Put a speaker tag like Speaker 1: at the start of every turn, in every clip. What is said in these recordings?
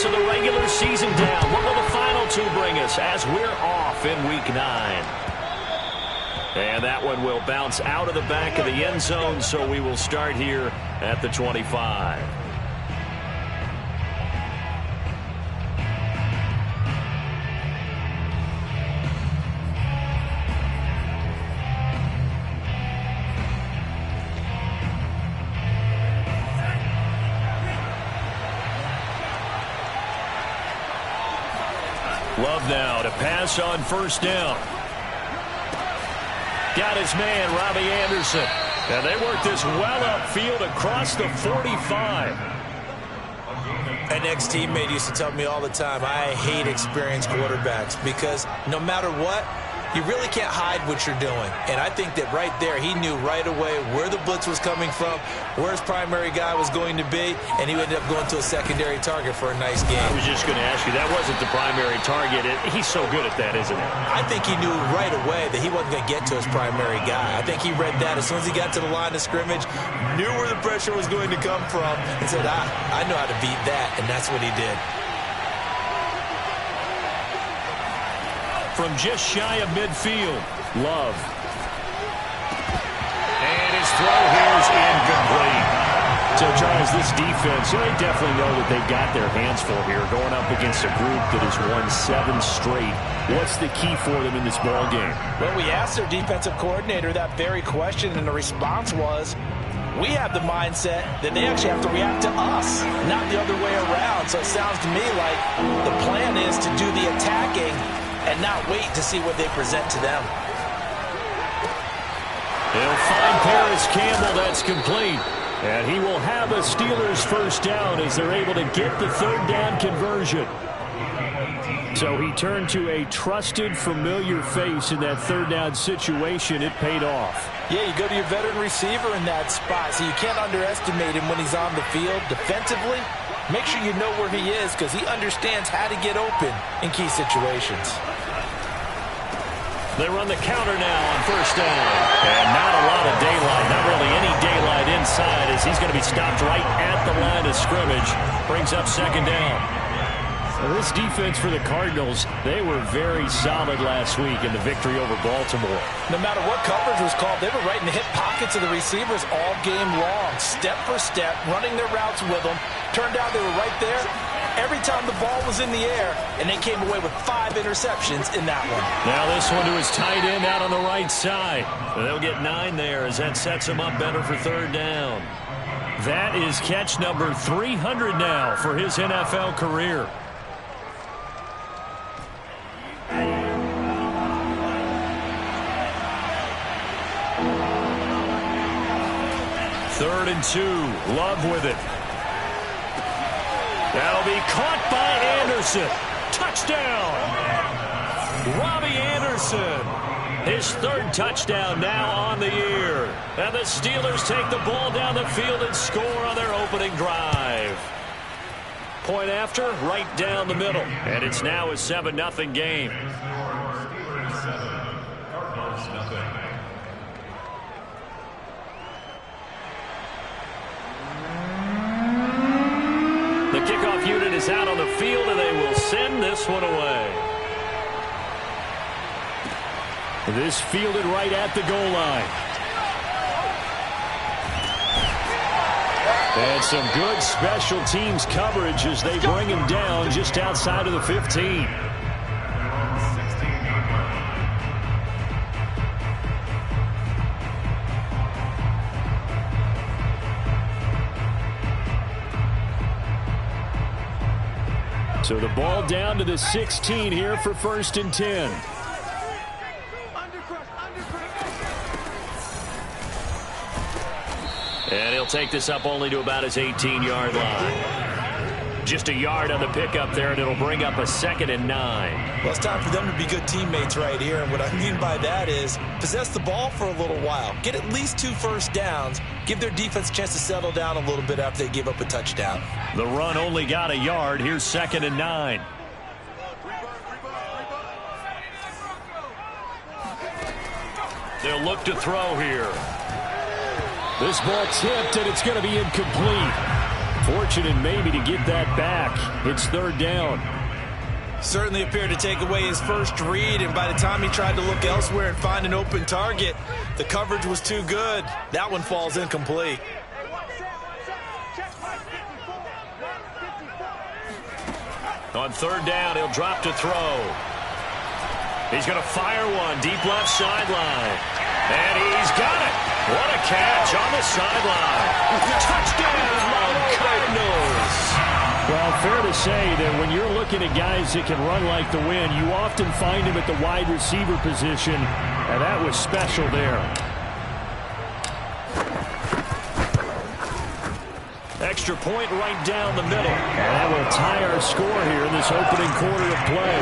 Speaker 1: So the regular season down. What will the final two bring us as we're off in Week 9? And that one will bounce out of the back of the end zone, so we will start here at the 25. Love now to pass on first down. Got his man, Robbie Anderson. And they work this well upfield across the 45.
Speaker 2: An ex-teammate used to tell me all the time, I hate experienced quarterbacks because no matter what, you really can't hide what you're doing. And I think that right there, he knew right away where the blitz was coming from, where his primary guy was going to be, and he ended up going to a secondary target for a nice game.
Speaker 1: I was just going to ask you, that wasn't the primary target. He's so good at that, isn't he?
Speaker 2: I think he knew right away that he wasn't going to get to his primary guy. I think he read that as soon as he got to the line of scrimmage, knew where the pressure was going to come from, and said, I know how to beat that, and that's what he did.
Speaker 1: From just shy of midfield, Love. And his throw here is incomplete. So, Charles, this defense, they definitely know what they've got their hands for here, going up against a group that has won 7 straight. What's the key for them in this ball game?
Speaker 2: Well, we asked their defensive coordinator that very question, and the response was, we have the mindset that they actually have to react to us, not the other way around. So it sounds to me like the plan is to do the attacking and not wait to see what they present to them.
Speaker 1: They'll find Paris Campbell. That's complete. And he will have a Steelers first down as they're able to get the third down conversion. So he turned to a trusted, familiar face in that third down situation. It paid off.
Speaker 2: Yeah, you go to your veteran receiver in that spot, so you can't underestimate him when he's on the field defensively. Make sure you know where he is because he understands how to get open in key situations.
Speaker 1: They run the counter now on first down. And not a lot of daylight, not really any daylight inside as he's going to be stopped right at the line of scrimmage. Brings up second down. Well, this defense for the Cardinals, they were very solid last week in the victory over Baltimore.
Speaker 2: No matter what coverage was called, they were right in the hip pockets of the receivers all game long, step for step, running their routes with them. Turned out they were right there every time the ball was in the air, and they came away with 5 interceptions in that one.
Speaker 1: Now this one to his tight end out on the right side. They'll get 9 there as that sets them up better for third down. That is catch number 300 now for his NFL career. Third and 2. Love with it. That'll be caught by Anderson. Touchdown! Robbie Anderson. His 3rd touchdown now on the year. And the Steelers take the ball down the field and score on their opening drive. Point after, right down the middle. And it's now a 7-0 game. The kickoff unit is out on the field, and they will send this one away. This fielded right at the goal line. And some good special teams coverage as they bring him down just outside of the 15. So the ball down to the 16 here for 1st and 10. And he'll take this up only to about his 18-yard line. Just a yard on the pickup there, and it'll bring up a 2nd and 9.
Speaker 2: Well, it's time for them to be good teammates right here. And what I mean by that is possess the ball for a little while. Get at least 2 first downs. Give their defense a chance to settle down a little bit after they give up a touchdown.
Speaker 1: The run only got a yard. Here's 2nd and 9. They'll look to throw here. This ball tipped, and it's going to be incomplete. Fortunate maybe to get that back. It's third down.
Speaker 2: Certainly appeared to take away his first read, and by the time he tried to look elsewhere and find an open target, the coverage was too good. That one falls incomplete.
Speaker 1: On third down, he'll drop to throw. He's going to fire one deep left sideline. And he's got it. What a catch on the sideline. Touchdown, Cardinals. Well, fair to say that when you're looking at guys that can run like the wind, you often find them at the wide receiver position, and that was special there. Extra point right down the middle. And that will tie our score here in this opening quarter of play.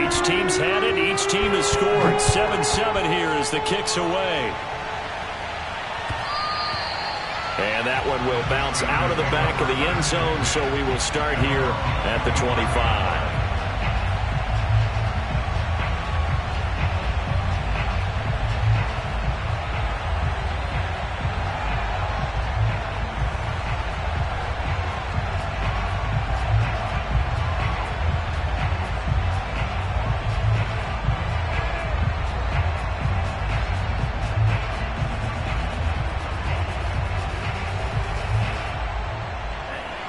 Speaker 1: Each team's had it. Each team has scored. 7-7 here as the kick's away. And that one will bounce out of the back of the end zone, so we will start here at the 25.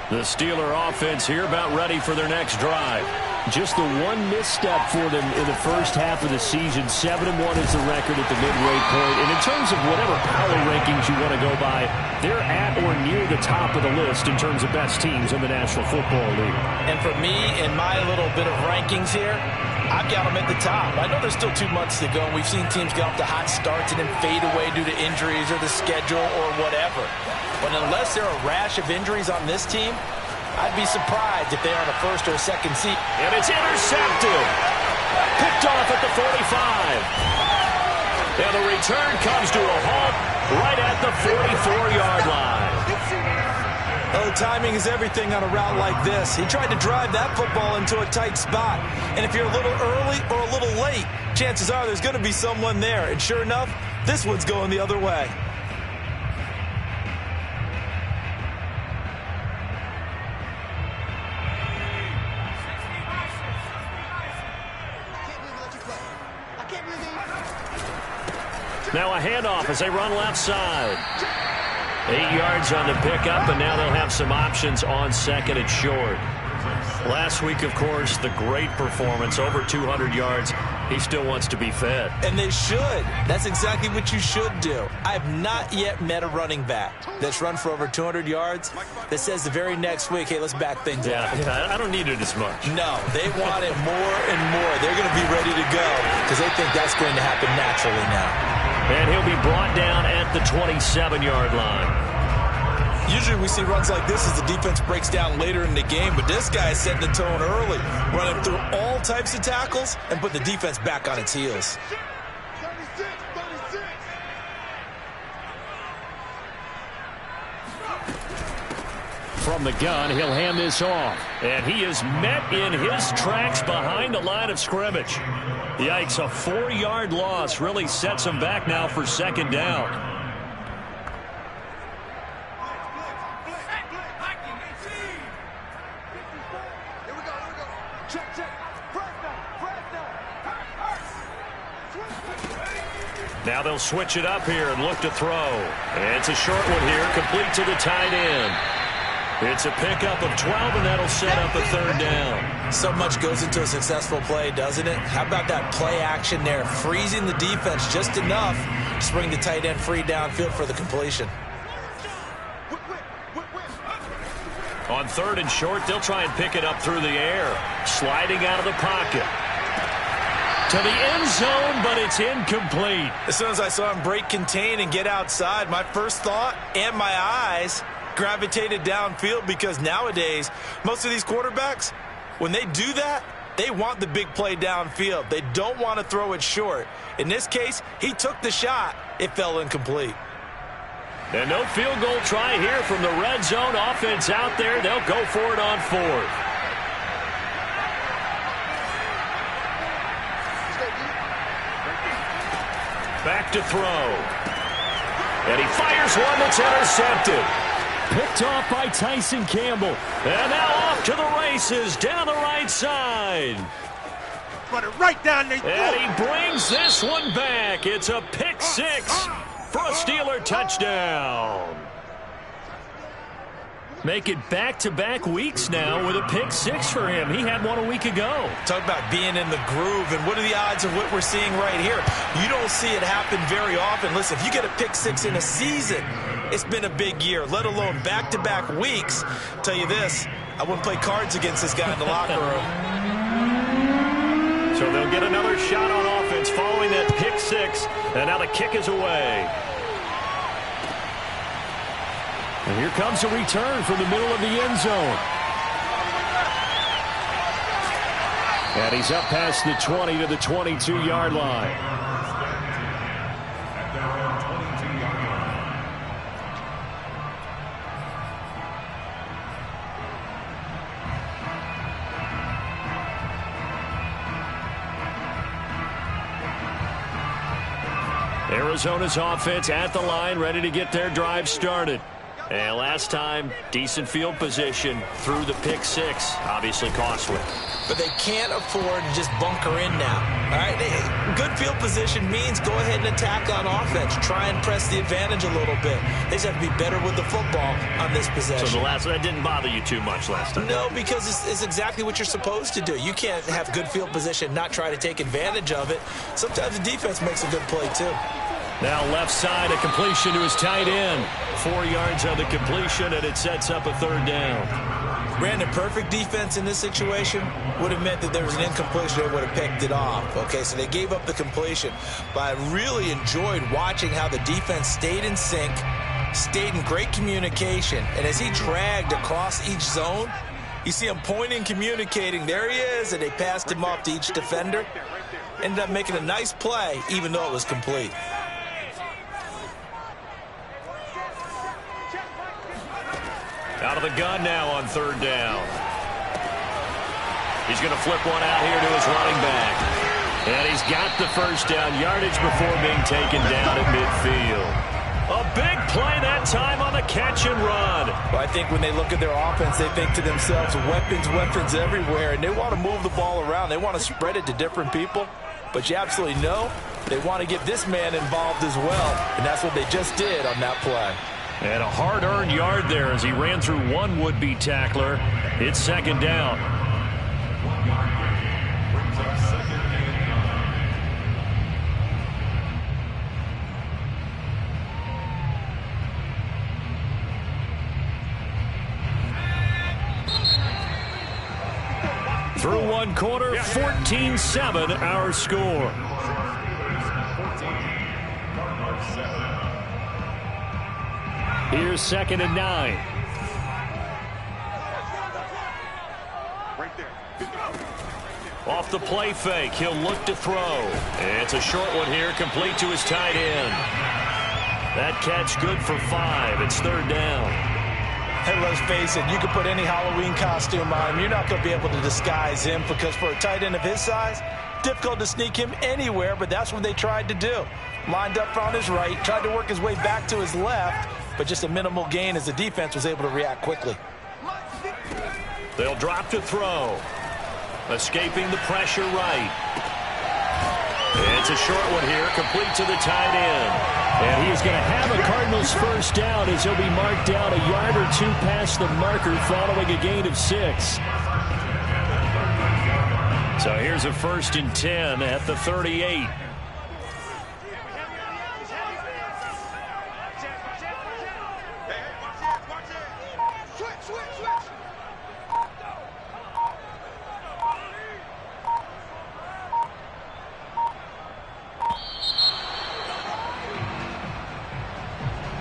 Speaker 1: The Steeler offense here about ready for their next drive. Just the one misstep for them in the first half of the season. 7-1 is the record at the midway point. And in terms of whatever power rankings you want to go by, they're at or near the top of the list in terms of best teams in the National Football League.
Speaker 2: And for me, in my little bit of rankings here, I've got them at the top. I know there's still 2 months to go, and we've seen teams get off to hot starts and then fade away due to injuries or the schedule or whatever. But unless there are a rash of injuries on this team, I'd be surprised if they're on a first or a second seat.
Speaker 1: And it's intercepted. Picked off at the 45. And the return comes to a halt right at the 44-yard line.
Speaker 2: Oh, timing is everything on a route like this. He tried to drive that football into a tight spot. And if you're a little early or a little late, chances are there's going to be someone there. And sure enough, this one's going the other way.
Speaker 1: Now a handoff as they run left side. 8 yards on the pickup, and now they'll have some options on second and short. Last week, of course, the great performance, over 200 yards. He still wants to be fed.
Speaker 2: And they should. That's exactly what you should do. I have not yet met a running back that's run for over 200 yards that says the very next week, hey, let's back things up.
Speaker 1: Yeah, I don't need it as much.
Speaker 2: No, they want it more and more. They're going to be ready to go because they think that's going to happen naturally now.
Speaker 1: And he'll be brought down at the 27-yard line.
Speaker 2: Usually we see runs like this as the defense breaks down later in the game, but this guy is setting the tone early, running through all types of tackles and put the defense back on its heels.
Speaker 1: From the gun, he'll hand this off. And he is met in his tracks behind the line of scrimmage. Yikes, a 4-yard loss really sets him back now for second down. Now they'll switch it up here and look to throw. And it's a short one here, complete to the tight end. It's a pickup of 12, and that'll set up a third down.
Speaker 2: So much goes into a successful play, doesn't it? How about that play action there, freezing the defense just enough to bring the tight end free downfield for the completion.
Speaker 1: On third and short, they'll try and pick it up through the air. Sliding out of the pocket. To the end zone, but it's incomplete.
Speaker 2: As soon as I saw him break contain and get outside, my first thought and my eyes gravitated downfield, because nowadays, most of these quarterbacks, when they do that, they want the big play downfield. They don't want to throw it short. In this case, he took the shot. It fell incomplete.
Speaker 1: And no field goal try here from the red zone. Offense out there. They'll go for it on fourth. Back to throw. And he fires one that's intercepted. Picked off by Tyson Campbell. And now off to the races down the right side.
Speaker 3: Run it right down there.
Speaker 1: And he brings this one back. It's a pick six for a Steeler touchdown. Make it back-to-back weeks now with a pick six for him. He had one a week ago.
Speaker 2: Talk about being in the groove, and what are the odds of what we're seeing right here? You don't see it happen very often. Listen, if you get a pick six in a season, it's been a big year, let alone back-to-back weeks. Tell you this, I wouldn't play cards against this guy in the locker room.
Speaker 1: So they'll get another shot on offense following that pick six, and now the kick is away. And here comes a return from the middle of the end zone. And he's up past the 20 to the 22-yard line. Arizona's offense at the line, ready to get their drive started. And last time, decent field position through the pick six. Obviously costly.
Speaker 2: But they can't afford to just bunker in now. All right, good field position means go ahead and attack on offense. Try and press the advantage a little bit. They just have to be better with the football on this possession.
Speaker 1: So that didn't bother you too much last time?
Speaker 2: No, because it's exactly what you're supposed to do. You can't have good field position, not try to take advantage of it. Sometimes the defense makes a good play, too.
Speaker 1: Now left side, a completion to his tight end. 4 yards on the completion, and it sets up a third down.
Speaker 2: Brandon, perfect defense in this situation would have meant that there was an incompletion. They would have picked it off. Okay, so they gave up the completion. But I really enjoyed watching how the defense stayed in sync, stayed in great communication. And as he dragged across each zone, you see him pointing, communicating. There he is, and they passed him off to each defender. Ended up making a nice play, even though it was complete.
Speaker 1: Out of the gun now on third down. He's going to flip one out here to his running back. And he's got the first down yardage before being taken down at midfield. A big play that time on the catch and run.
Speaker 2: Well, I think when they look at their offense, they think to themselves, weapons everywhere, and they want to move the ball around. They want to spread it to different people. But you absolutely know they want to get this man involved as well, and that's what they just did on that play.
Speaker 1: And a hard-earned yard there as he ran through one would-be tackler. It's second down. Through one quarter, 14-7 our score. Here's 2nd and 9. Off the play fake, he'll look to throw. It's a short one here, complete to his tight end. That catch good for 5. It's third down.
Speaker 2: Hey, let's face it, you can put any Halloween costume on him. You're not going to be able to disguise him because for a tight end of his size, difficult to sneak him anywhere, but that's what they tried to do. Lined up on his right, tried to work his way back to his left, but just a minimal gain as the defense was able to react quickly.
Speaker 1: They'll drop to throw. Escaping the pressure right. It's a short one here, complete to the tight end. And he is going to have a Cardinals first down as he'll be marked down a yard or two past the marker following a gain of 6. So here's a 1st and 10 at the 38.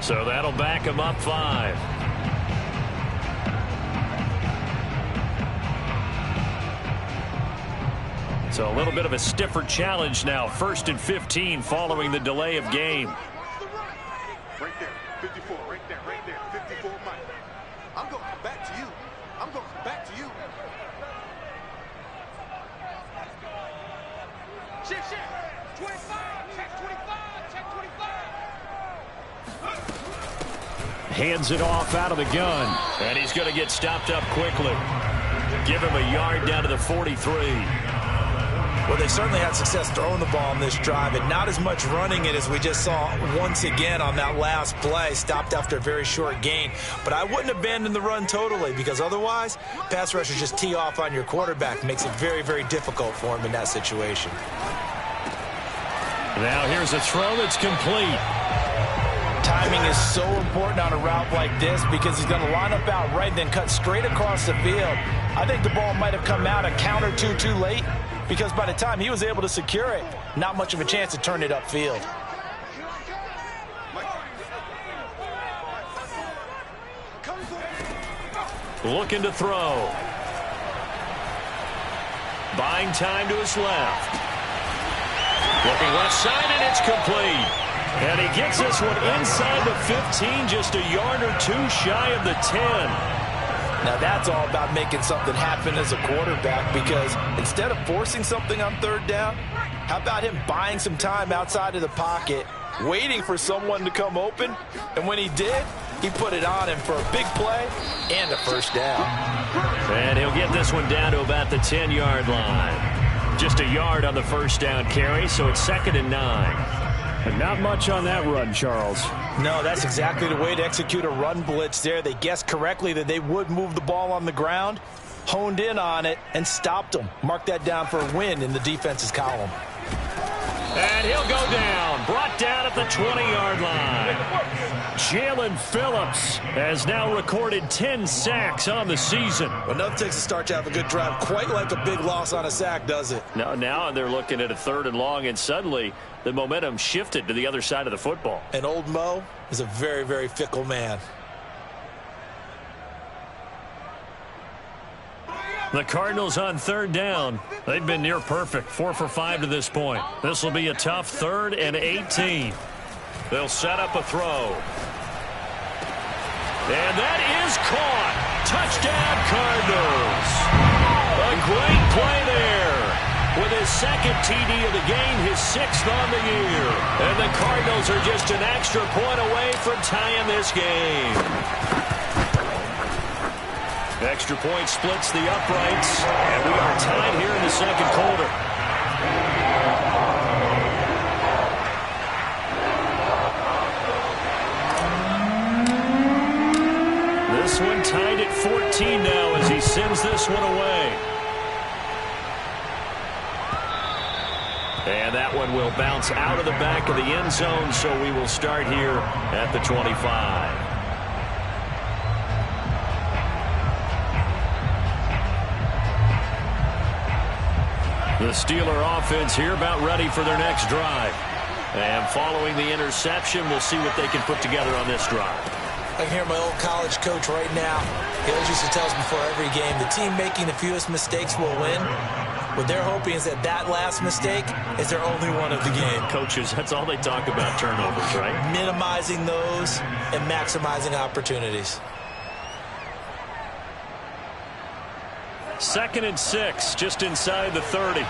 Speaker 1: So that'll back him up 5. So a little bit of a stiffer challenge now. 1st and 15 following the delay of game.
Speaker 3: Right there, 54, right there, 54, Mike. I'm going to come back to you. I'm going to come back to you. Shift, 25, check 25, check.
Speaker 1: hands it off out of the gun. And he's going to get stopped up quickly. Give him a yard down to the 43.
Speaker 2: Well, they certainly had success throwing the ball on this drive, and not as much running it as we just saw once again on that last play. Stopped after a very short gain. But I wouldn't abandon the run totally, because otherwise, pass rushers just tee off on your quarterback. Makes it very, very difficult for him in that situation.
Speaker 1: Now here's a throw that's complete.
Speaker 2: Timing is so important on a route like this, because he's going to line up out right, then cut straight across the field. I think the ball might have come out a count or two too late, because by the time he was able to secure it, not much of a chance to turn it upfield.
Speaker 1: Looking to throw. Buying time to his left. Looking left side, and it's complete. And he gets this one inside the 15, just a yard or two shy of the 10.
Speaker 2: Now that's all about making something happen as a quarterback, because instead of forcing something on third down, how about him buying some time outside of the pocket, waiting for someone to come open, and when he did, he put it on him for a big play and a first down.
Speaker 1: And he'll get this one down to about the 10-yard line. Just a yard on the first down carry, so it's 2nd and 9. And not much on that run, Charles.
Speaker 2: No, that's exactly the way to execute a run blitz there. They guessed correctly that they would move the ball on the ground, honed in on it, and stopped them. Mark that down for a win in the defense's column.
Speaker 1: And he'll go down, brought down at the 20-yard line. Jalen Phillips has now recorded 10 sacks on the season.
Speaker 2: Well, nothing takes a start to have a good drive quite like a big loss on a sack, does it?
Speaker 1: Now they're looking at a 3rd and long, and suddenly the momentum shifted to the other side of the football.
Speaker 2: And old Mo is a very, very fickle man.
Speaker 1: The Cardinals on 3rd down. They've been near perfect, 4 for 5 to this point. This will be a tough 3rd and 18. They'll set up a throw. And that is caught. Touchdown, Cardinals. A great play there. With his 2nd TD of the game, his 6th on the year. And the Cardinals are just an extra point away from tying this game. Extra point splits the uprights, and we are tied here in the 2nd quarter. This one tied at 14 now as he sends this one away. And that one will bounce out of the back of the end zone, so we will start here at the 25. The Steeler offense here about ready for their next drive. And following the interception, we'll see what they can put together on this drive.
Speaker 2: I can hear my old college coach right now. He always used to tell us before every game, the team making the fewest mistakes will win. What they're hoping is that that last mistake is their only one of the game.
Speaker 1: Coaches, that's all they talk about, turnovers, right?
Speaker 2: Minimizing those and maximizing opportunities.
Speaker 1: 2nd and 6, just inside the 30.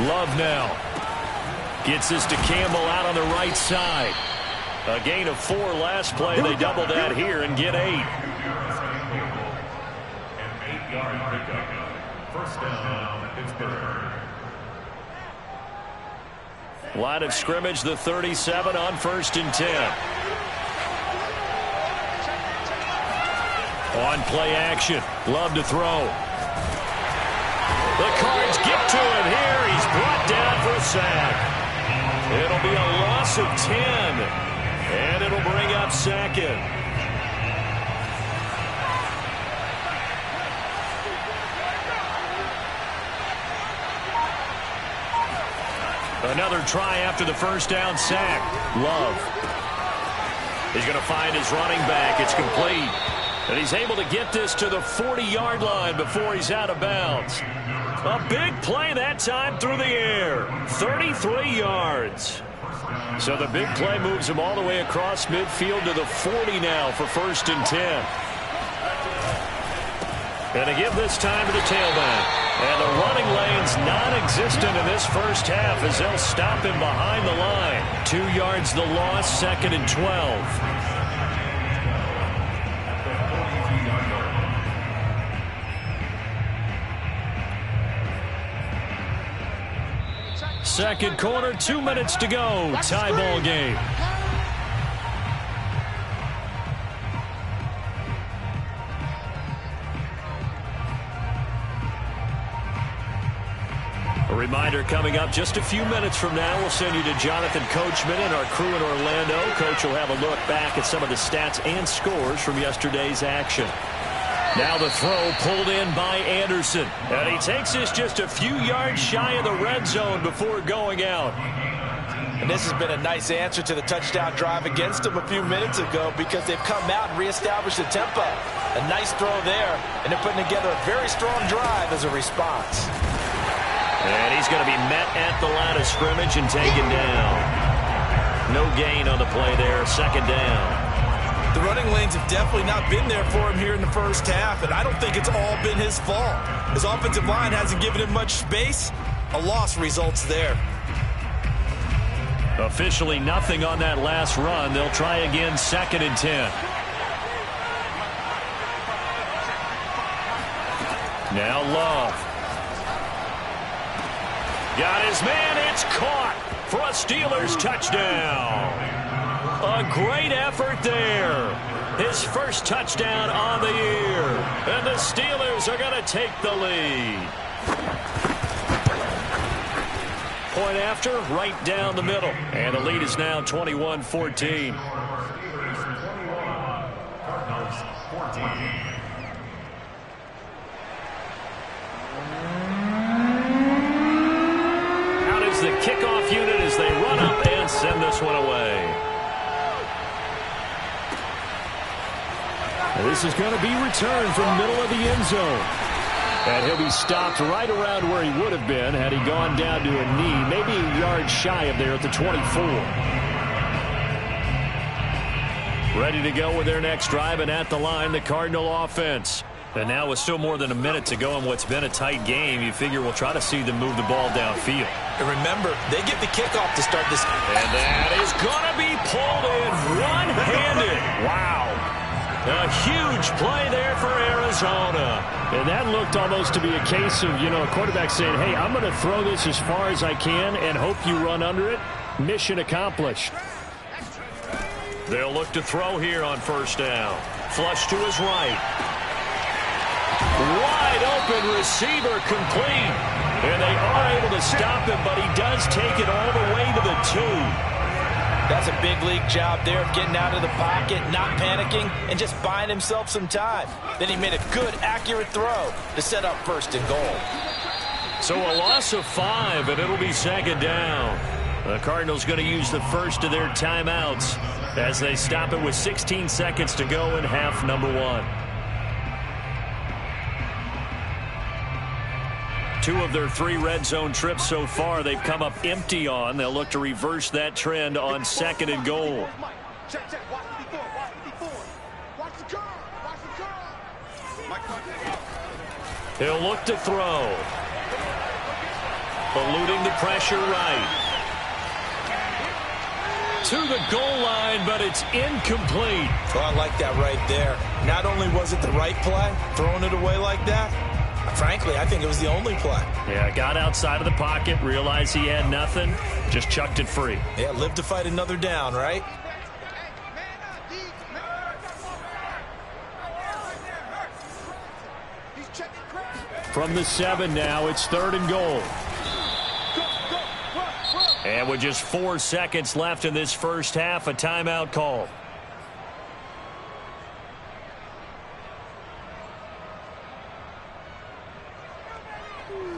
Speaker 1: Love now. Gets this to Campbell out on the right side. A gain of 4 last play. They double that here and get 8.
Speaker 4: An 8-yard pickup. First down, Pittsburgh.
Speaker 1: Line of scrimmage, the 37 on 1st and 10. On play action. Love to throw. The Cards get to him here. He's brought down for a sack. It'll be a loss of 10. And it'll bring up 2nd. Another try after the first down sack. Love. He's going to find his running back. It's complete. And he's able to get this to the 40-yard line before he's out of bounds. A big play that time through the air. 33 yards. So the big play moves him all the way across midfield to the 40 now for 1st and 10. And to give this time to the tailback. And the running lane's non-existent in this first half as they'll stop him behind the line. 2 yards the loss, 2nd and 12. Second quarter, 2 minutes to go. Tie ball game. A reminder coming up just a few minutes from now. We'll send you to Jonathan Coachman and our crew in Orlando. Coach will have a look back at some of the stats and scores from yesterday's action. Now the throw pulled in by Anderson. And he takes this just a few yards shy of the red zone before going out.
Speaker 2: And this has been a nice answer to the touchdown drive against them a few minutes ago because they've come out and reestablished the tempo. A nice throw there, and they're putting together a very strong drive as a response.
Speaker 1: And he's going to be met at the line of scrimmage and taken down. No gain on the play there, 2nd down.
Speaker 2: The running lanes have definitely not been there for him here in the first half, and I don't think it's all been his fault. His offensive line hasn't given him much space. A loss results there.
Speaker 1: Officially nothing on that last run. They'll try again, 2nd and 10. Now Love. Got his man. It's caught for a Steelers touchdown. A great effort there. His first touchdown on the year. And the Steelers are going to take the lead. Point after, right down the middle. And the lead is now 21-14. Out is the kickoff unit as they run up and send this one away. This is going to be returned from the middle of the end zone. And he'll be stopped right around where he would have been had he gone down to a knee, maybe a yard shy of there at the 24. Ready to go with their next drive, and at the line, the Cardinal offense. And now with still more than a minute to go in what's been a tight game, you figure we'll try to see them move the ball downfield.
Speaker 2: And remember, they get the kickoff to start this.
Speaker 1: And that is going to be pulled in one-handed. Wow. A huge play there for Arizona. And that looked almost to be a case of, a quarterback saying, hey, I'm going to throw this as far as I can and hope you run under it. Mission accomplished. They'll look to throw here on 1st down. Flush to his right. Wide open receiver complete. And they are able to stop him, but he does take it all the way to the 2.
Speaker 2: That's a big league job there of getting out of the pocket, not panicking, and just buying himself some time. Then he made a good, accurate throw to set up 1st and goal.
Speaker 1: So a loss of 5, and it'll be 2nd down. The Cardinals going to use the first of their timeouts as they stop it with 16 seconds to go in half number 1. 2 of their 3 red zone trips so far they've come up empty on. They'll look to reverse that trend on 2nd and goal. He'll look to throw. Eluding the pressure right. To the goal line, but it's incomplete.
Speaker 2: Oh, I like that right there. Not only was it the right play, throwing it away like that, frankly, I think it was the only play.
Speaker 1: Yeah, got outside of the pocket, realized he had nothing, just chucked it free.
Speaker 2: Yeah, live to fight another down, right?
Speaker 1: From the 7 now, it's 3rd and goal. And with just 4 seconds left in this first half, a timeout call.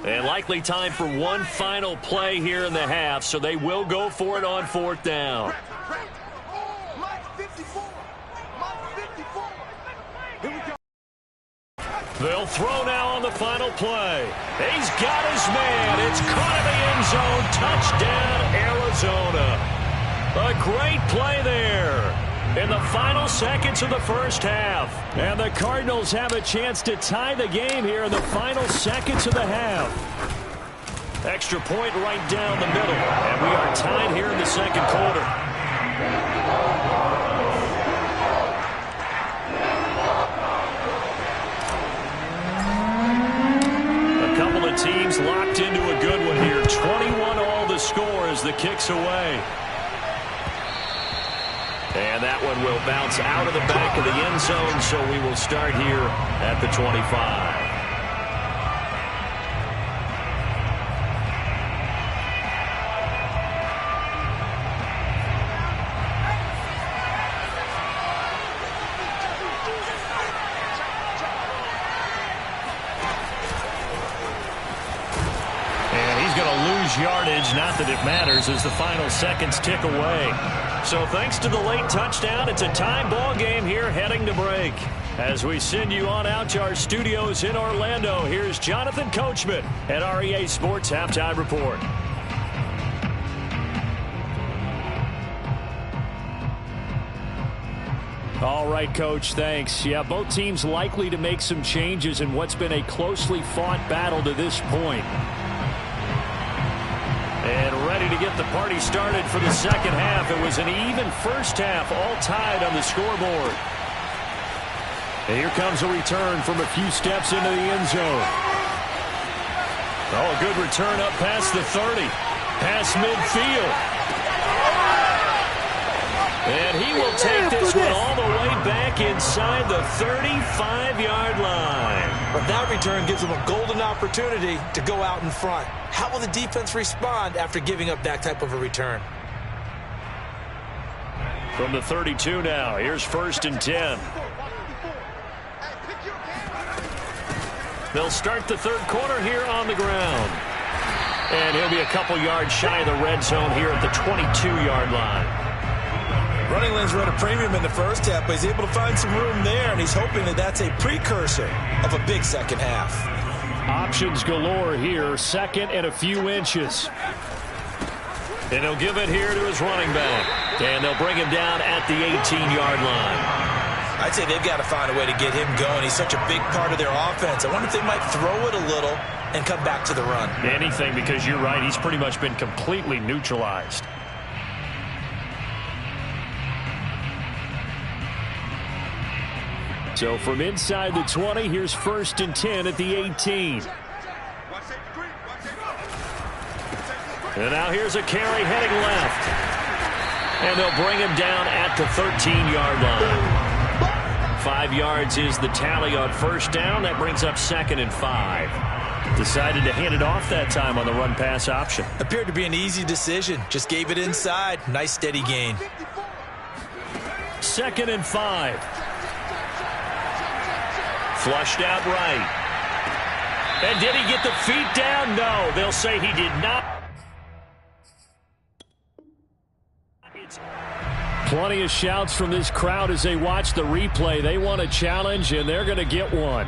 Speaker 1: And likely time for one final play here in the half, so they will go for it on 4th down. They'll throw now on the final play. He's got his man. It's caught in the end zone. Touchdown, Arizona. A great play there. in the final seconds of the first half. And the Cardinals have a chance to tie the game here in the final seconds of the half. Extra point right down the middle. And we are tied here in the second quarter. A couple of teams locked into a good one here. 21 all the score as the kick's away. And that one will bounce out of the back of the end zone, so we will start here at the 25. Yardage, not that it matters, as the final seconds tick away. So thanks to the late touchdown, it's a tie ball game here heading to break. As we send you on out to our studios in Orlando, here's Jonathan Coachman at REA Sports Halftime Report. All right, Coach, thanks. Yeah, both teams likely to make some changes in what's been a closely fought battle to this point. And ready to get the party started for the second half. It was an even first half, all tied on the scoreboard. And here comes a return from a few steps into the end zone. Oh, a good return up past the 30. Past midfield. And he will take this one all the way back inside the 35-yard line.
Speaker 2: But that return gives them a golden opportunity to go out in front. How will the defense respond after giving up that type of a return?
Speaker 1: From the 32 now, here's 1st and 10. They'll start the third quarter here on the ground. And he'll be a couple yards shy of the red zone here at the 22-yard line.
Speaker 2: Running lanes were at a premium in the first half, but he's able to find some room there, and he's hoping that that's a precursor of a big second half.
Speaker 1: Options galore here, second and a few inches. And he'll give it here to his running back. And they'll bring him down at the 18-yard line.
Speaker 2: I'd say they've got to find a way to get him going. He's such a big part of their offense. I wonder if they might throw it a little and come back to the run.
Speaker 1: Anything, because you're right, he's pretty much been completely neutralized. So from inside the 20, here's 1st and 10 at the 18. And now here's a carry heading left. And they'll bring him down at the 13-yard line. 5 yards is the tally on first down. That brings up 2nd and 5. Decided to hand it off that time on the run-pass option.
Speaker 2: Appeared to be an easy decision. Just gave it inside. Nice steady gain.
Speaker 1: 2nd and 5. Flushed out right. And did he get the feet down? No, they'll say he did not. Plenty of shouts from this crowd as they watch the replay. They want a challenge, and they're going to get one.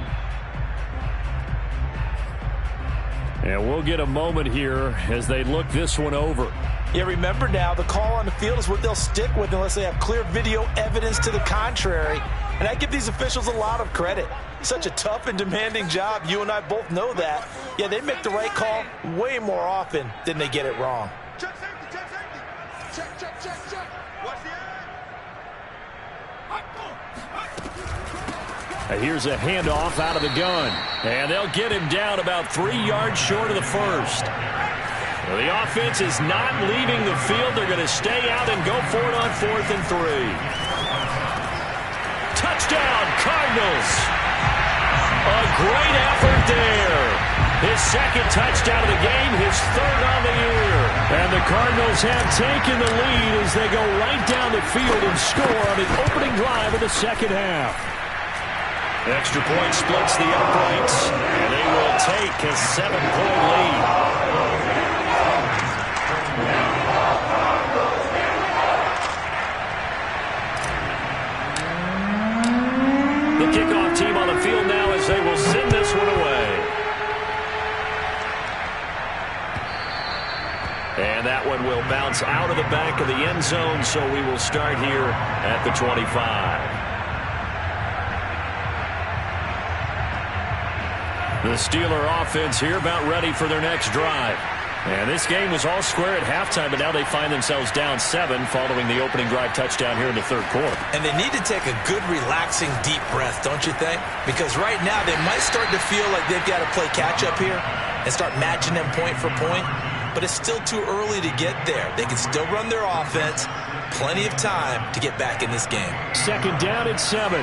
Speaker 1: And we'll get a moment here as they look this one over.
Speaker 2: Yeah, remember now, the call on the field is what they'll stick with unless they have clear video evidence to the contrary. And I give these officials a lot of credit. Such a tough and demanding job. You and I both know that. Yeah, they make the right call way more often than they get it wrong.
Speaker 3: Check safety, check safety. Check, check, check, check. Watch the
Speaker 1: Here's a handoff out of the gun. And they'll get him down about 3 yards short of the first. Well, the offense is not leaving the field. They're going to stay out and go for it on 4th and 3. Touchdown, Cardinals. A great effort there. His 2nd touchdown of the game, his 3rd on the year. And the Cardinals have taken the lead as they go right down the field and score on the opening drive of the second half. Extra point splits the uprights, and they will take a 7-point lead. The kickoff team on the field now as they will send this one away. And that one will bounce out of the back of the end zone, so we will start here at the 25. The Steeler offense here about ready for their next drive. And this game was all square at halftime, but now they find themselves down 7 following the opening drive touchdown here in the third quarter.
Speaker 2: And they need to take a good, relaxing, deep breath, don't you think? Because right now they might start to feel like they've got to play catch-up here and start matching them point for point. But it's still too early to get there. They can still run their offense. Plenty of time to get back in this game.
Speaker 1: Second down at 7.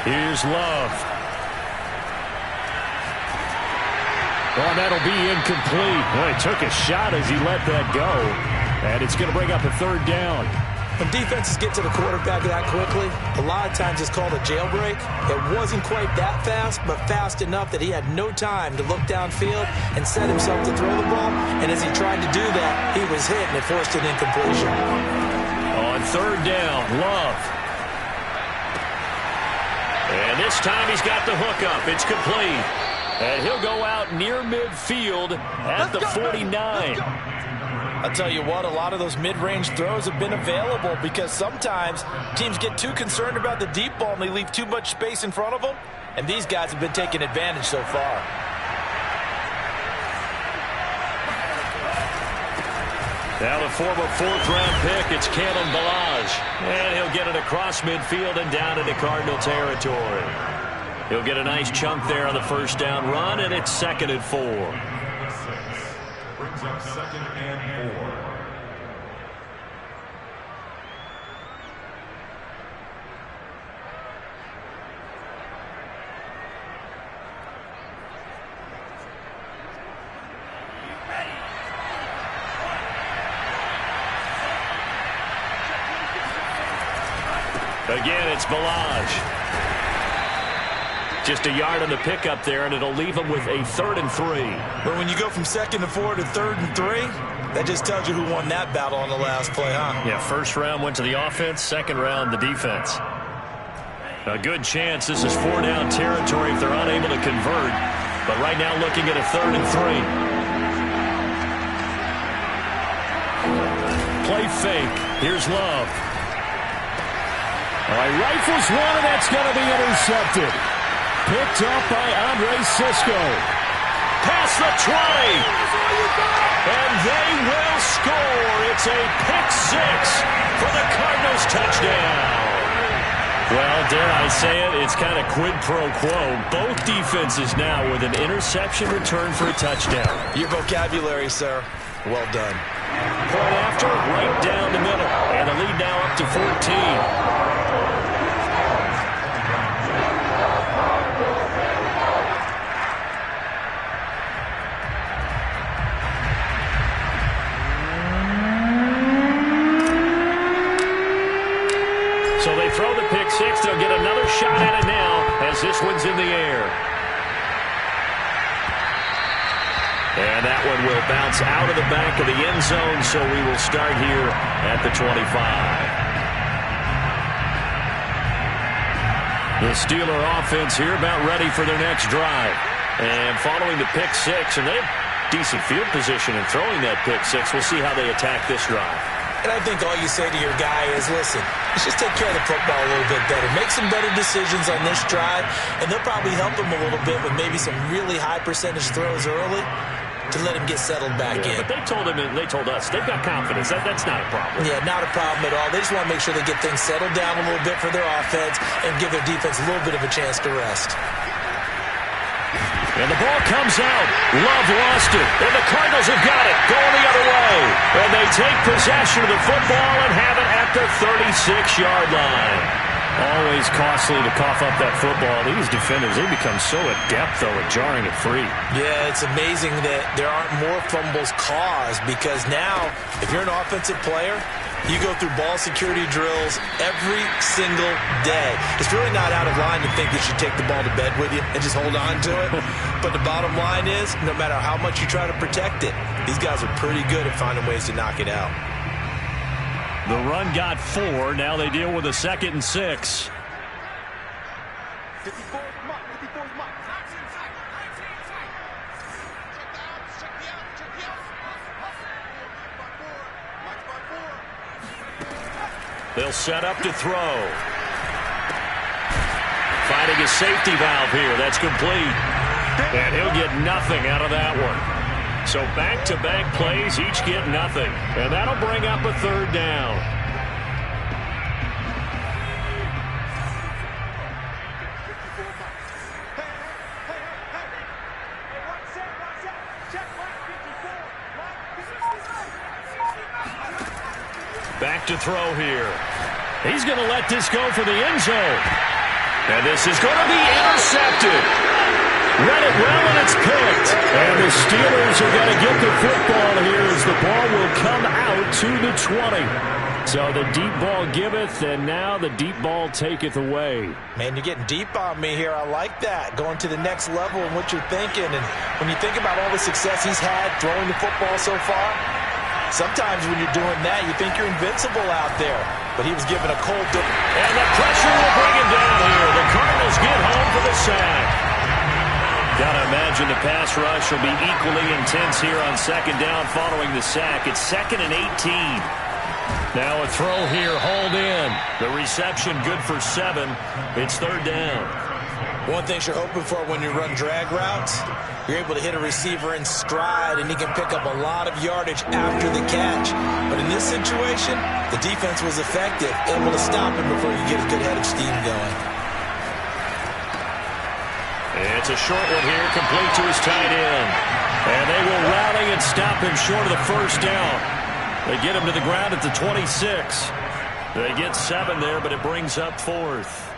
Speaker 1: Here's Love. Well, that'll be incomplete. Well, he took a shot as he let that go. And it's going to bring up a third down.
Speaker 2: When defenses get to the quarterback that quickly, a lot of times it's called a jailbreak. It wasn't quite that fast, but fast enough that he had no time to look downfield and set himself to throw the ball. And as he tried to do that, he was hit and it forced an incompletion.
Speaker 1: On third down, Love. And this time he's got the hook up. It's complete. And he'll go out near midfield at the 49.
Speaker 5: I'll tell you what, a lot of those mid-range throws have been available because sometimes teams get too concerned about the deep ball and they leave too much space in front of them. And these guys have been taking advantage so far.
Speaker 1: Now the former fourth-round pick, it's Kalen Ballage. And he'll get it across midfield and down into Cardinal territory. He'll get a nice chunk there on the first down run, and it's 2nd and 4.
Speaker 4: Brings up 2nd and 4.
Speaker 1: Again, it's Ballage. Just a yard on the pickup there, and it'll leave him with a 3rd and 3.
Speaker 2: But when you go from 2nd and 4 to 3rd and 3, that just tells you who won that battle on the last play, huh?
Speaker 1: Yeah, first round went to the offense, second round the defense. A good chance this is 4-down territory if they're unable to convert. But right now looking at a 3rd and 3. Play fake. Here's Love. All right, rifles one, and that's going to be intercepted. Picked up by Andre Cisco. Past the 20. And they will score. It's a pick 6 for the Cardinals touchdown. Well, dare I say it, it's kind of quid pro quo. Both defenses now with an interception return for a touchdown.
Speaker 2: Your vocabulary, sir. Well done.
Speaker 1: Point after, right down the middle. And the lead now up to 14. So they throw the pick 6. They'll get another shot at it now as this one's in the air. And that one will bounce out of the back of the end zone, so we will start here at the 25. The Steeler offense here about ready for their next drive. And following the pick 6, and they have decent field position in throwing that pick 6. We'll see how they attack this drive.
Speaker 2: And I think all you say to your guy is, listen, let's just take care of the football a little bit better. Make some better decisions on this drive, and they'll probably help him a little bit with maybe some really high percentage throws early to let him get settled back in.
Speaker 1: But they told us, they've got confidence. That's not a problem.
Speaker 2: Yeah, not a problem at all. They just want to make sure they get things settled down a little bit for their offense and give their defense a little bit of a chance to rest.
Speaker 1: And the ball comes out. Love lost it. And the Cardinals have got it. Going the other way. And they take possession of the football and have it at the 36-yard line. Always costly to cough up that football. These defenders, they become so adept, though, at jarring it free.
Speaker 2: Yeah, it's amazing that there aren't more fumbles caused because now, if you're an offensive player, you go through ball security drills every single day. It's really not out of line to think that you take the ball to bed with you and just hold on to it. But the bottom line is, no matter how much you try to protect it, these guys are pretty good at finding ways to knock it out.
Speaker 1: The run got 4. Now they deal with a 2nd and 6.
Speaker 3: 54 is Mike. 54 is Mike.
Speaker 1: They'll set up to throw. Finding a safety valve here. That's complete. And he'll get nothing out of that one. So back-to-back plays, each get nothing. And that'll bring up a third down. Back to throw here. He's going to let this go for the end zone. And this is going to be intercepted. Read it well, and it's picked. And the Steelers are going to get the football here as the ball will come out to the 20. So the deep ball giveth, and now the deep ball taketh away.
Speaker 5: Man, you're getting deep on me here. I like that. Going to the next level in what you're thinking. And when you think about all the success he's had throwing the football so far, sometimes when you're doing that, you think you're invincible out there. But he was given a cold look.
Speaker 1: And the pressure will bring him down here. The Cardinals get home for the sack. Got to imagine the pass rush will be equally intense here on second down following the sack. It's 2nd and 18. Now a throw here, hauled in. The reception good for 7. It's third down.
Speaker 2: One thing you're hoping for when you run drag routes, you're able to hit a receiver in stride, and he can pick up a lot of yardage after the catch. But in this situation, the defense was effective, able to stop him before you get a good head of steam going.
Speaker 1: It's a short one here, complete to his tight end. And they will rally and stop him short of the first down. They get him to the ground at the 26. They get 7 there, but it brings up 4th.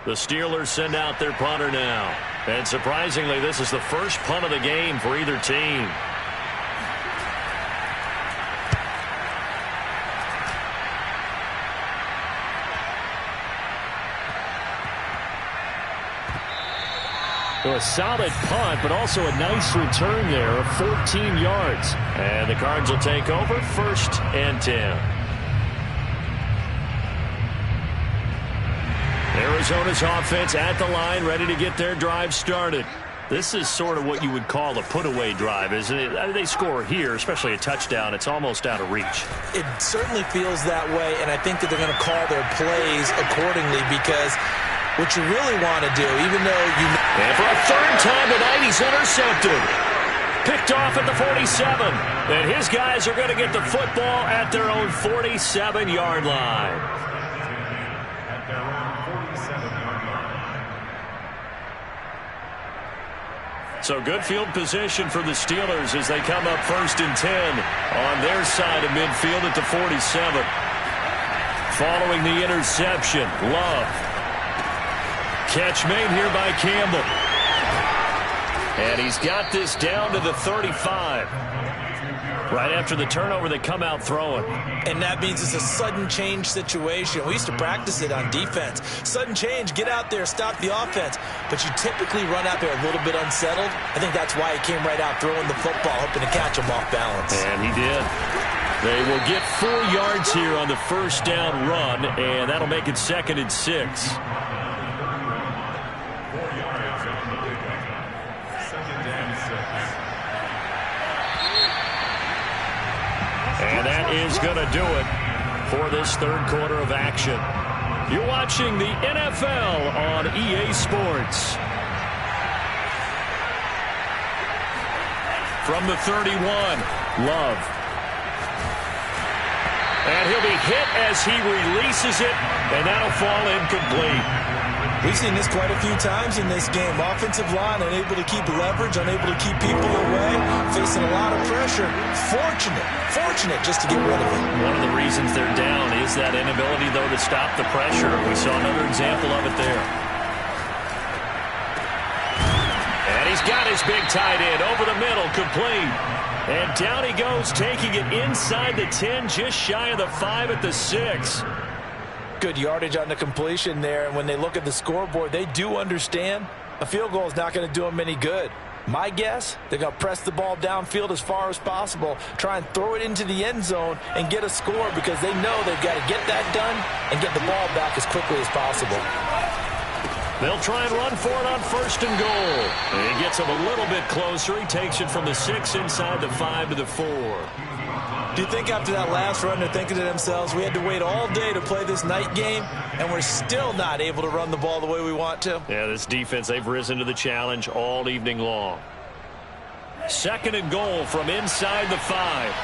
Speaker 1: The Steelers send out their punter now. And surprisingly, this is the first punt of the game for either team. So a solid punt, but also a nice return there of 14 yards. And the Cards will take over 1st and 10. Arizona's offense at the line, ready to get their drive started. This is sort of what you would call a put-away drive, isn't it? I mean, they score here, especially a touchdown. It's almost out of reach.
Speaker 2: It certainly feels that way, and I think that they're going to call their plays accordingly because what you really want to do, even though you...
Speaker 1: And for a third time tonight, he's intercepted. Picked off at the 47. And his guys are going to get the football at their own 47-yard line. So good field position for the Steelers as they come up 1st and 10 on their side of midfield at the 47. Following the interception, Love. Catch made here by Campbell. And he's got this down to the 35. Right after the turnover, they come out throwing.
Speaker 2: And that means it's a sudden change situation. We used to practice it on defense. Sudden change, get out there, stop the offense. But you typically run out there a little bit unsettled. I think that's why he came right out throwing the football, hoping to catch him off balance.
Speaker 1: And he did. They will get 4 yards here on the first down run, and that'll make it 2nd and 6. And that is going to do it for this third quarter of action. You're watching the NFL on EA Sports. From the 31, Love. And he'll be hit as he releases it, and that'll fall incomplete.
Speaker 2: We've seen this quite a few times in this game. Offensive line unable to keep leverage, unable to keep people away, facing a lot of pressure. Fortunate just to get rid of it.
Speaker 1: One of the reasons they're down is that inability, though, to stop the pressure. We saw another example of it there. And he's got his big tight end over the middle, complete. And down he goes, taking it inside the 10, just shy of the 5 at the 6.
Speaker 5: Good yardage on the completion there, and when they look at the scoreboard, they do understand a field goal is not going to do them any good. My guess, they're going to press the ball downfield as far as possible, try and throw it into the end zone and get a score because they know they've got to get that done and get the ball back as quickly as possible.
Speaker 1: They'll try and run for it on 1st and goal. And he gets him a little bit closer. He takes it from the 6 inside the 5 to the 4.
Speaker 2: Do you think after that last run they're thinking to themselves, we had to wait all day to play this night game, and we're still not able to run the ball the way we want to?
Speaker 1: Yeah, this defense, they've risen to the challenge all evening long. 2nd and goal from inside the 5.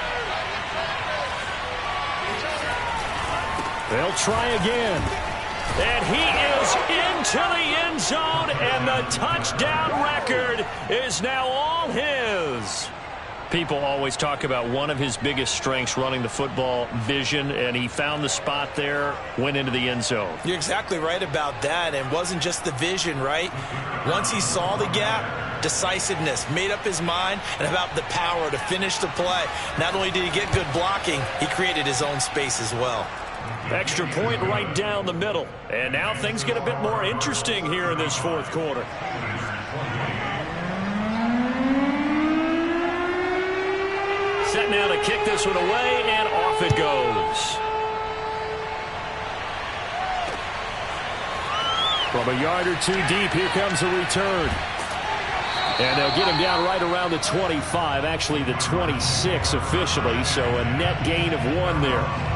Speaker 1: They'll try again. And he is into the end zone, and the touchdown record is now all his. People always talk about one of his biggest strengths running the football, vision, and he found the spot there, went into the end zone.
Speaker 2: You're exactly right about that, and wasn't just the vision, right? Once he saw the gap, decisiveness, made up his mind, and about the power to finish the play. Not only did he get good blocking, he created his own space as well.
Speaker 1: Extra point right down the middle. And now things get a bit more interesting here in this 4th quarter. Set now to kick this one away, and off it goes. From a yard or 2 deep, here comes a return. And they'll get him down right around the 25, actually the 26 officially, so a net gain of 1 there.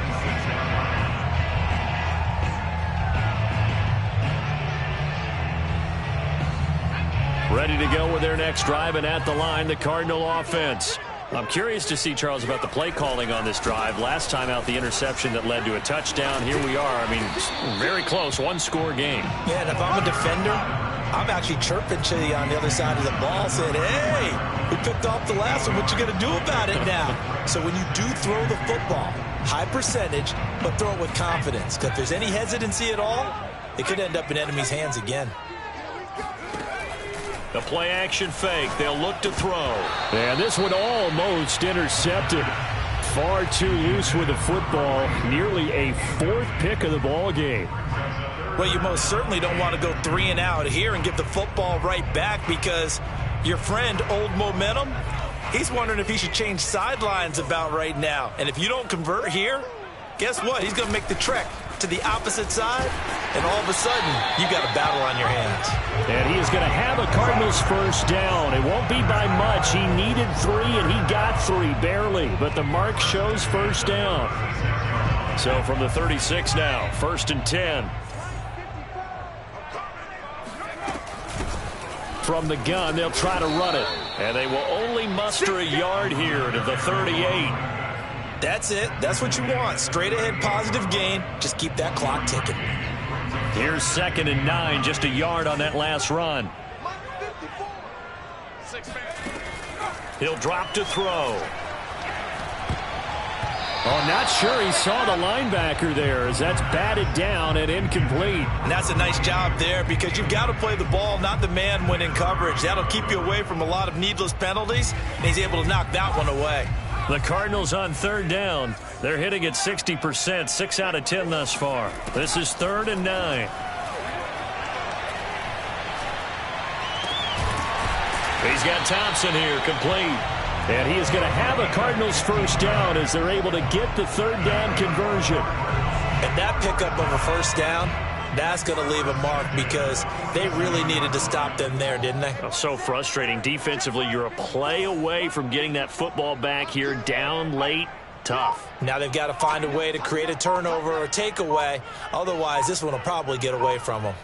Speaker 1: Ready to go with their next drive, and at the line, the Cardinal offense. I'm curious to see, Charles, about the play calling on this drive. Last time out, the interception that led to a touchdown. Here we are. I mean, very close, 1-score game.
Speaker 2: Yeah, and if I'm a defender, I'm actually chirping to you on the other side of the ball, saying, hey, we picked off the last one. What you going to do about it now? So when you do throw the football, high percentage, but throw it with confidence. Because if there's any hesitancy at all, it could end up in enemy's hands again.
Speaker 1: The play action fake. They'll look to throw. And this one almost intercepted. Far too loose with the football. Nearly a 4th pick of the ball game.
Speaker 2: Well, you most certainly don't want to go 3 and out here and give the football right back, because your friend, Old Momentum, he's wondering if he should change sidelines about right now. And if you don't convert here, guess what? He's going to make the trek to the opposite side, and all of a sudden, you got a battle on your hands.
Speaker 1: And he is going to have a Cardinals 1st down. It won't be by much. He needed 3, and he got 3, barely. But the mark shows 1st down. So from the 36 now, 1st and 10. From the gun, they'll try to run it. And they will only muster a yard here to the 38.
Speaker 2: That's it. That's what you want. Straight ahead positive gain. Just keep that clock ticking.
Speaker 1: Here's 2nd and 9. Just a yard on that last run. He'll drop to throw. Oh, not sure he saw the linebacker there, as that's batted down and incomplete.
Speaker 2: And that's a nice job there, because you've got to play the ball, not the man when in coverage. That'll keep you away from a lot of needless penalties, and he's able to knock that one away.
Speaker 1: The Cardinals on 3rd down. They're hitting at 60%, 6 out of 10 thus far. This is 3rd and 9. He's got Thompson here, complete. And he is going to have a Cardinals 1st down as they're able to get the 3rd down conversion.
Speaker 2: And that pickup of a 1st down, that's going to leave a mark, because they really needed to stop them there, didn't they?
Speaker 1: Oh, so frustrating. Defensively, you're a play away from getting that football back here, down late. Tough.
Speaker 2: Now they've got to find a way to create a turnover or takeaway. Otherwise, this one will probably get away from them.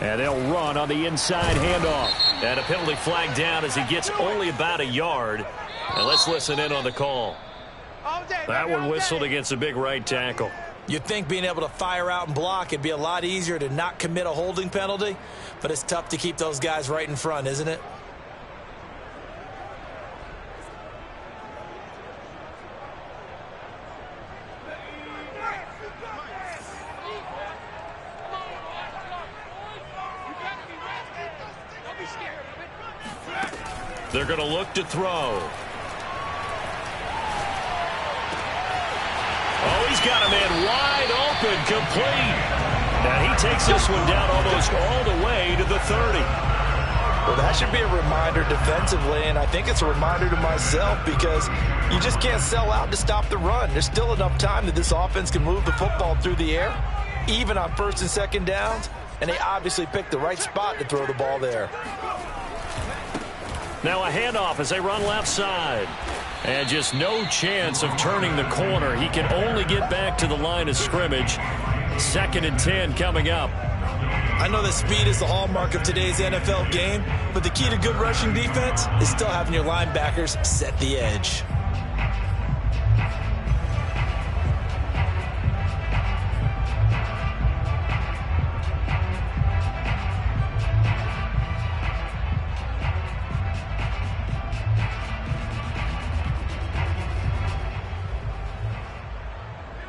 Speaker 1: And they'll run on the inside handoff. And a penalty flag down as he gets only about a yard. And let's listen in on the call. That one whistled against a big right tackle.
Speaker 2: You'd think being able to fire out and block, it'd be a lot easier to not commit a holding penalty. But it's tough to keep those guys right in front, isn't it?
Speaker 1: They're going to look to throw. Oh, he's got a man wide open, complete. And he takes this one down almost all the way to the 30.
Speaker 5: Well, that should be a reminder defensively, and I think it's a reminder to myself because you just can't sell out to stop the run. There's still enough time that this offense can move the football through the air, even on first and second downs, and they obviously picked the right spot to throw the ball there.
Speaker 1: Now a handoff as they run left side. And just no chance of turning the corner. He can only get back to the line of scrimmage. 2nd and 10 coming up.
Speaker 2: I know that speed is the hallmark of today's NFL game, but the key to good rushing defense is still having your linebackers set the edge.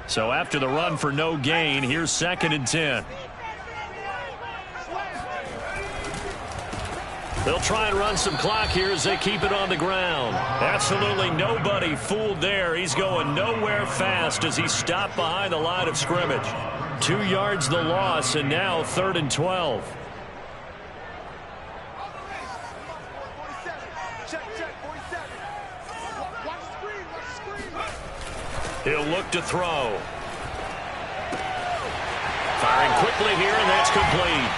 Speaker 1: So after the run for no gain, here's 2nd and 10. They'll try and run some clock here as they keep it on the ground. Absolutely nobody fooled there. He's going nowhere fast as he stopped behind the line of scrimmage. 2 yards the loss, and now 3rd and 12. He'll look to throw. Firing quickly here, and that's complete.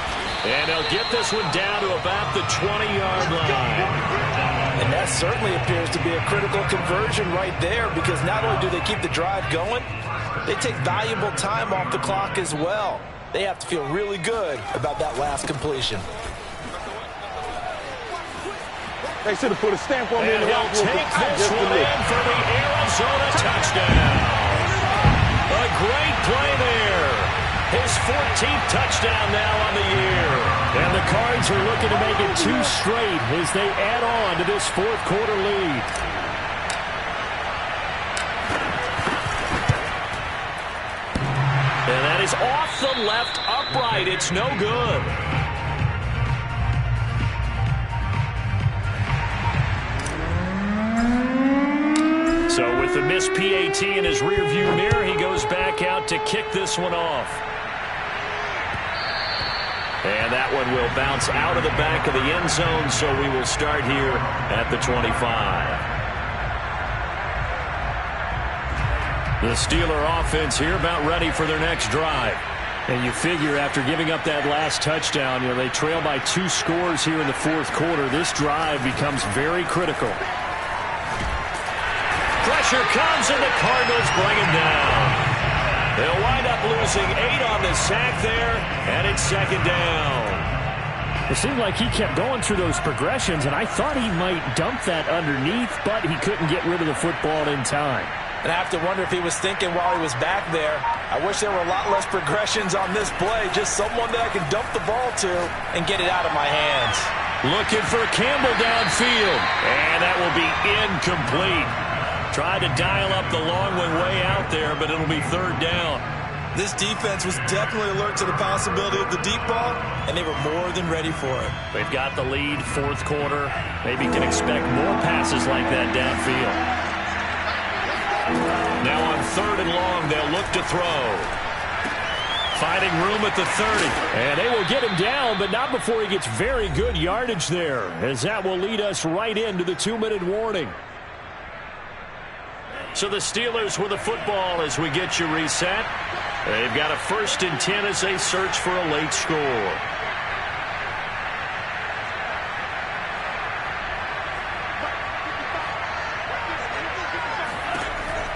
Speaker 1: And he'll get this one down to about the 20-yard line.
Speaker 5: And that certainly appears to be a critical conversion right there because not only do they keep the drive going, they take valuable time off the clock as well. They have to feel really good about that last completion.
Speaker 3: They should have put a stamp on me.
Speaker 1: And he'll take this one in for the Arizona touchdown. A great play there. His 14th touchdown now on the year. And the Cards are looking to make it 2 straight as they add on to this 4th quarter lead. And that is off the left upright. It's no good. So with the missed PAT in his rearview mirror, he goes back out to kick this one off. And that one will bounce out of the back of the end zone, so we will start here at the 25. The Steeler offense here about ready for their next drive. And you figure after giving up that last touchdown, they trail by 2 scores here in the 4th quarter. This drive becomes very critical. Pressure comes, and the Cardinals bring him down. They'll wind up losing 8 on the sack there, and it's 2nd down.
Speaker 6: It seemed like he kept going through those progressions, and I thought he might dump that underneath, but he couldn't get rid of the football in time.
Speaker 5: And I have to wonder if he was thinking while he was back there, I wish there were a lot less progressions on this play, just someone that I can dump the ball to and get it out of my hands.
Speaker 1: Looking for Campbell downfield, and that will be incomplete. Tried to dial up the long one way out there, but it'll be 3rd down.
Speaker 2: This defense was definitely alert to the possibility of the deep ball, and they were more than ready for it.
Speaker 1: They've got the lead, 4th quarter. Maybe can expect more passes like that downfield. Now on 3rd and long, they'll look to throw. Finding room at the 30.
Speaker 6: And they will get him down, but not before he gets very good yardage there, as that will lead us right into the 2-minute warning.
Speaker 1: So the Steelers with the football as we get you reset. They've got a 1st and 10 as they search for a late score.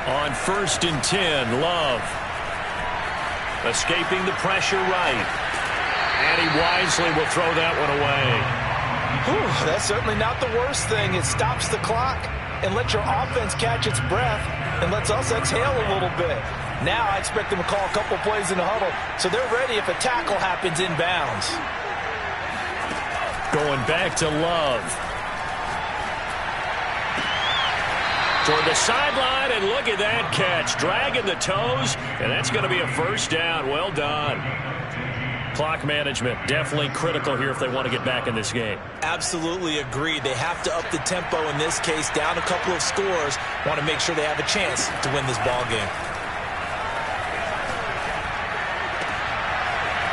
Speaker 1: On 1st and 10, Love. Escaping the pressure right. And he wisely will throw that one away.
Speaker 5: Whew, that's certainly not the worst thing. It stops the clock and lets your offense catch its breath and lets us exhale a little bit. Now I expect them to call a couple plays in the huddle, so they're ready if a tackle happens inbounds.
Speaker 1: Going back to Love. Toward the sideline, and look at that catch. Dragging the toes, and that's going to be a 1st down. Well done. Clock management, definitely critical here if they want to get back in this game.
Speaker 2: Absolutely agreed. They have to up the tempo in this case, down a couple of scores. Want to make sure they have a chance to win this ball game.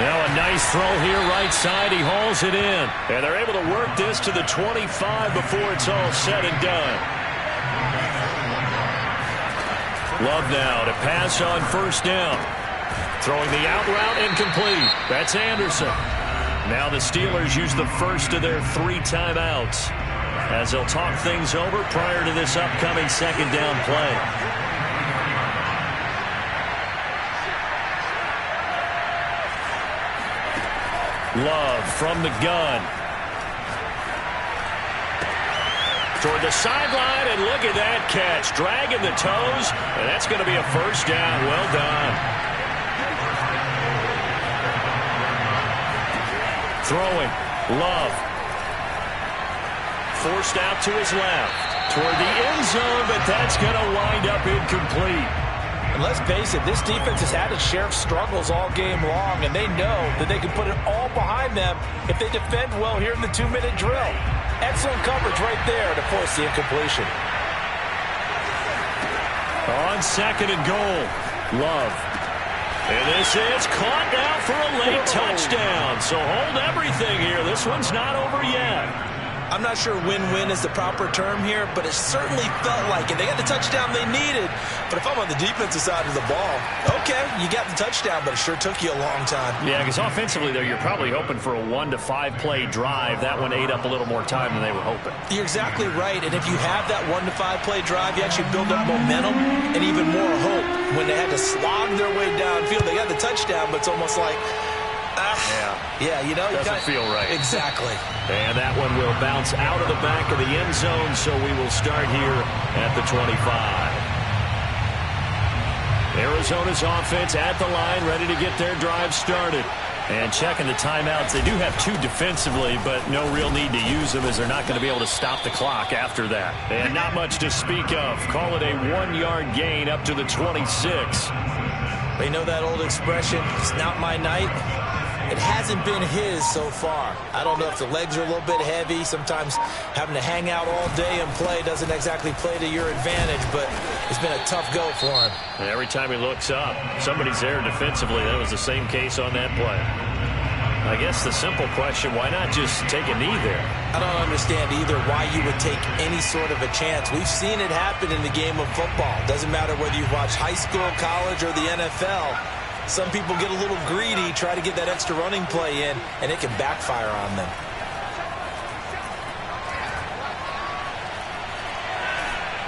Speaker 1: Now a nice throw here right side. He hauls it in. And they're able to work this to the 25 before it's all said and done. Love now to pass on first down. Throwing the out route incomplete. That's Anderson. Now the Steelers use the first of their 3 timeouts as they'll talk things over prior to this upcoming second down play. Love from the gun. Toward the sideline, and look at that catch. Dragging the toes, and that's going to be a first down. Well done. Throwing. Love. Forced out to his left. Toward the end zone, but that's going to wind up incomplete.
Speaker 5: And let's face it, this defense has had its share of struggles all game long, and they know that they can put it all behind them if they defend well here in the 2-minute drill. Excellent coverage right there to force the incompletion.
Speaker 1: On second and goal, Love. And this is caught now for a late touchdown. So hold everything here. This one's not over yet.
Speaker 2: I'm not sure win-win is the proper term here, but it certainly felt like it. They got the touchdown they needed. But if I'm on the defensive side of the ball, okay, you got the touchdown, but it sure took you a long time.
Speaker 1: Yeah, because offensively there, you're probably hoping for a 1 to 5 play drive. That one ate up a little more time than they were hoping.
Speaker 2: You're exactly right. And if you have that 1 to 5 play drive, you actually build up momentum and even more hope. When they had to slog their way downfield, they got the touchdown, but it's almost like, yeah, you know,
Speaker 1: doesn't feel right.
Speaker 2: Exactly.
Speaker 1: And that one will bounce out of the back of the end zone, so we will start here at the 25. Arizona's offense at the line, ready to get their drive started. And checking the timeouts, they do have 2 defensively, but no real need to use them as they're not going to be able to stop the clock after that. And not much to speak of. Call it a 1-yard gain up to the 26.
Speaker 2: They know that old expression, it's not my night. It hasn't been his so far. I don't know if the legs are a little bit heavy. Sometimes having to hang out all day and play doesn't exactly play to your advantage, but it's been a tough go for him.
Speaker 1: And every time he looks up, somebody's there defensively. That was the same case on that play. I guess the simple question, why not just take a knee there?
Speaker 2: I don't understand either why you would take any sort of a chance. We've seen it happen in the game of football. Doesn't matter whether you watch high school, college, or the NFL. Some people get a little greedy, try to get that extra running play in, and it can backfire on them.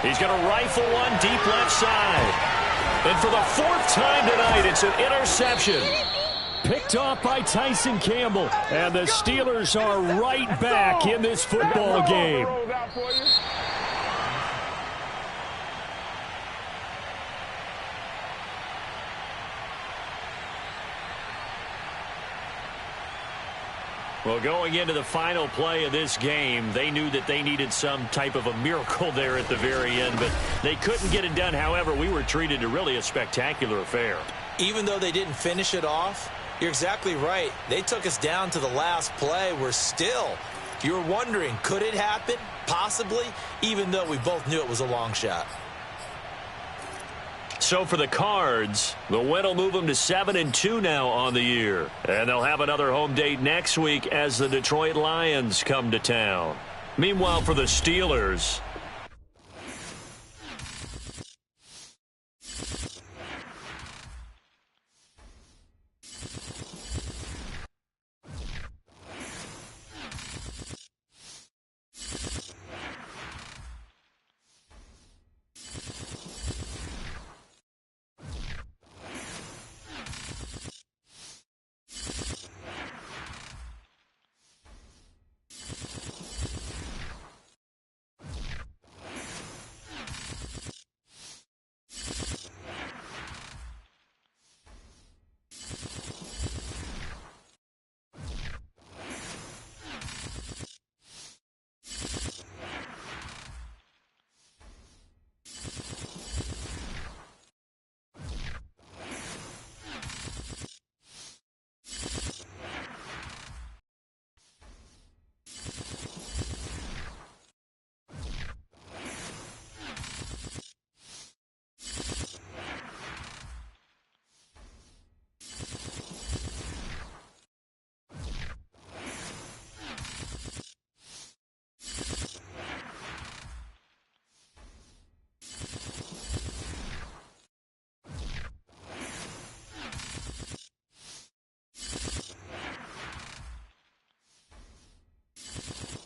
Speaker 1: He's going to rifle one deep left side. And for the 4th time tonight, it's an interception. Picked off by Tyson Campbell. And the Steelers are right back in this football game. Well, going into the final play of this game, they knew that they needed some type of a miracle there at the very end, but they couldn't get it done. However, we were treated to really a spectacular affair.
Speaker 2: Even though they didn't finish it off, you're exactly right. They took us down to the last play. We're still, you were wondering, could it happen? Possibly, even though we both knew it was a long shot.
Speaker 1: So for the Cards, the win will move them to 7-2 now on the year. And they'll have another home date next week as the Detroit Lions come to town. Meanwhile, for the Steelers,